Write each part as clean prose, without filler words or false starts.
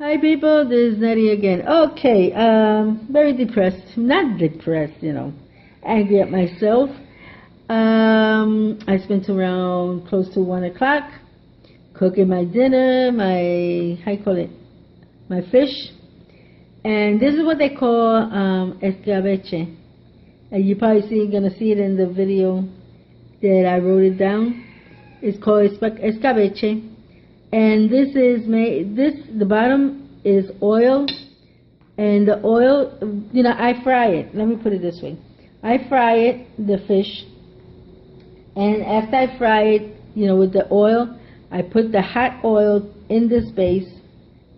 Hi people, this is Nettie again. Okay, very depressed. Not depressed, angry at myself. I spent around close to 1 o'clock cooking my dinner, my fish. And this is what they call escabeche. And you probably gonna see it in the video that I wrote it down. It's called escabeche. And this is the bottom is oil, and the oil, I fry it. Let me put it this way. I fry it, the fish, and after I fry it, with the oil, I put the hot oil in this base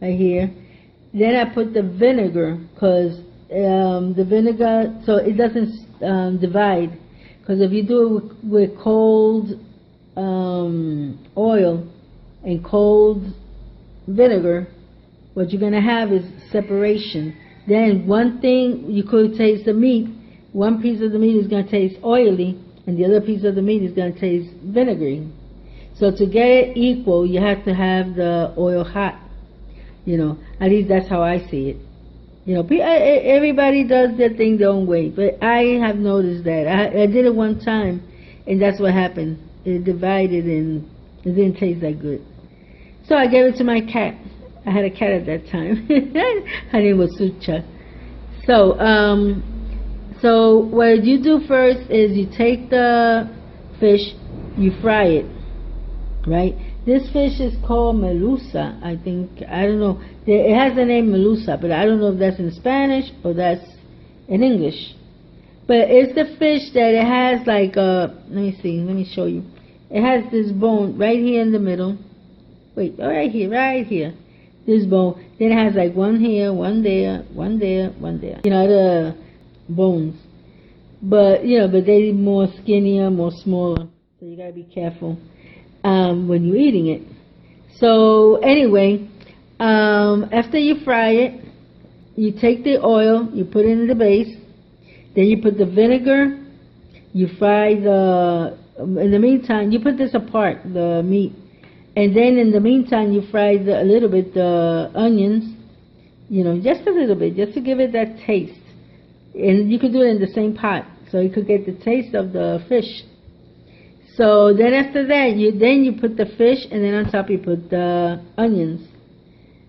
right here. Then I put the vinegar, because the vinegar, so it doesn't divide. Because if you do it with cold oil and cold vinegar, what you're going to have is separation. Then one thing, you could taste the meat. One piece of the meat is going to taste oily, and the other piece of the meat is going to taste vinegary. So to get it equal, you have to have the oil hot. At least that's how I see it. Everybody does their thing their own way, but I have noticed that. I did it one time, and that's what happened. It divided, and it didn't taste that good. So I gave it to my cat. I had a cat at that time. Her name was Sucha. So what you do first is you take the fish, you fry it, right? This fish is called melusa, I think. I don't know. It has the name melusa, but I don't know if that's in Spanish or that's in English. But it's the fish that it has like let me show you. It has this bone right here in the middle. Wait, right here. This bone. Then it has like one here, one there, one there, one there. The bones. But they're more skinnier, more smaller. So you gotta be careful when you're eating it. So anyway, after you fry it, you take the oil, you put it in the base, then you put the vinegar, you fry in the meantime, you put this apart, the meat, and then in the meantime you fry a little bit the onions, just a little bit, just to give it that taste. And you could do it in the same pot, so you could get the taste of the fish. So then after that, you put the fish, and then on top you put the onions.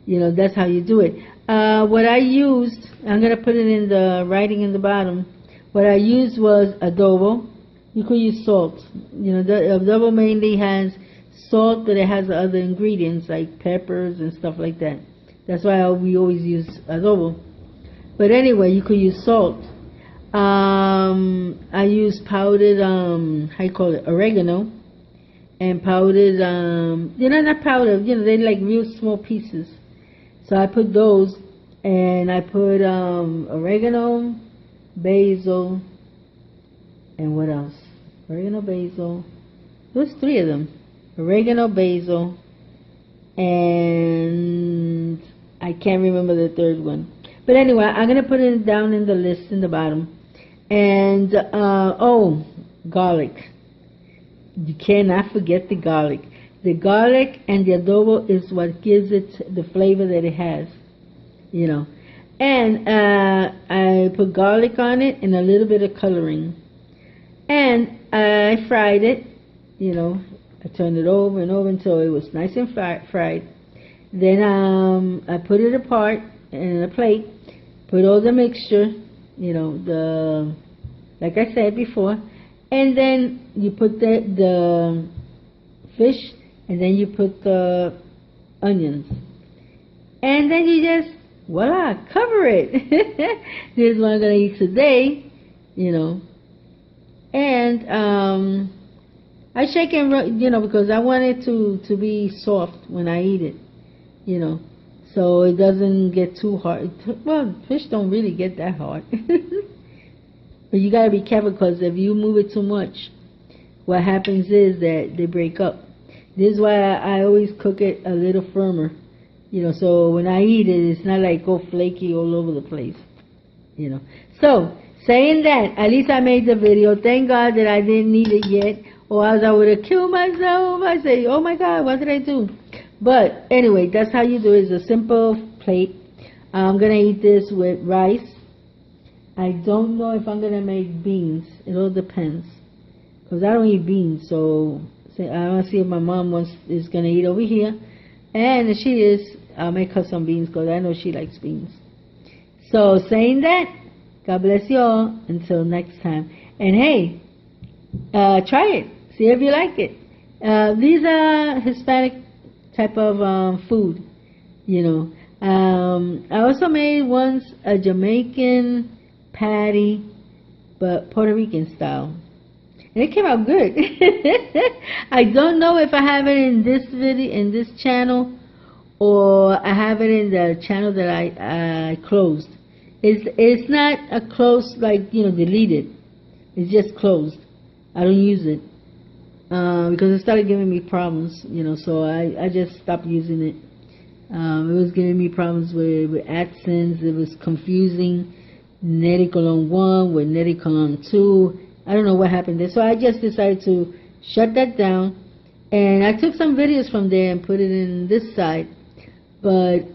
That's how you do it. What I used, I'm going to put it in the writing in the bottom. What I used was adobo. You could use salt. The adobo mainly has salt, but it has other ingredients like peppers and stuff like that. That's why we always use adobo. But anyway, you could use salt. I use powdered, oregano, and powdered, not powdered, they're like real small pieces. So I put those, and I put oregano, basil, and what else? Oregano, basil. There's 3 of them. Oregano, basil, and I can't remember the third one. But anyway, I'm going to put it down in the list in the bottom. And, garlic. You cannot forget the garlic. The garlic and the adobo is what gives it the flavor that it has, And I put garlic on it and a little bit of coloring. And I fried it, I turned it over and over until it was nice and fried. Then I put it apart in a plate, put all the mixture, like I said before, and then you put the fish, and then you put the onions, and then you just, voila, cover it. This is what I'm going to eat today, and I shake and, because I want it to be soft when I eat it, so it doesn't get too hard. Well, fish don't really get that hard. But you got to be careful, because if you move it too much, what happens is that they break up. This is why I always cook it a little firmer, so when I eat it, it's not like go flaky all over the place, So, saying that, at least I made the video. Thank God that I didn't eat it yet, or else I would have killed myself. I say, oh my God, what did I do? But anyway, that's how you do it. It's a simple plate. I'm gonna eat this with rice. I don't know if I'm gonna make beans. It all depends, cause I don't eat beans. So I want to see if my mom is gonna eat over here, and if she is, I'll make her some beans, cause I know she likes beans. So saying that, God bless you all. Until next time. And hey, try it. See if you like it. These are Hispanic type of food, you know. I also made once a Jamaican patty, but Puerto Rican style, and it came out good. I don't know if I have it in this video, in this channel, or I have it in the channel that I closed. It's not a closed, like, you know, deleted. It's just closed. I don't use it because it started giving me problems, you know. So I just stopped using it. It was giving me problems with AdSense. It was confusing nerycolon 1 with nerycolon 2. I don't know what happened there. So I just decided to shut that down. And I took some videos from there and put it in this side. But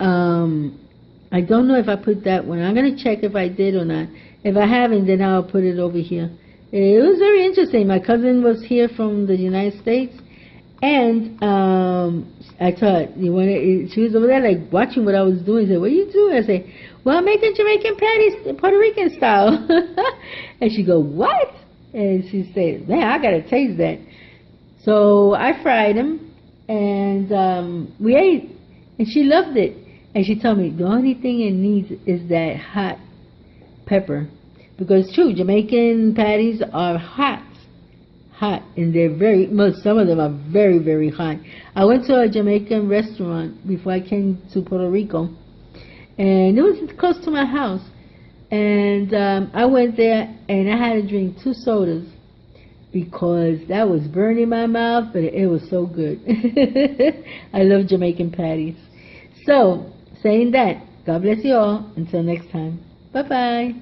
I don't know if I put that one. I'm going to check if I did or not. If I haven't, then I'll put it over here. It was very interesting. My cousin was here from the United States. And I thought, she was over there like watching what I was doing. She said, what are you doing? I said, well, I'm making Jamaican patties Puerto Rican style. And she go, what? And she said, man, I got to taste that. So I fried them, and we ate. And she loved it. And she told me, the only thing it needs is that hot pepper. Because true, Jamaican patties are hot, and they're very, some of them are very, very hot. I went to a Jamaican restaurant before I came to Puerto Rico, and it was close to my house. And I went there, and I had to drink 2 sodas because that was burning my mouth, but it was so good. I love Jamaican patties. So, saying that, God bless you all. Until next time. Bye-bye.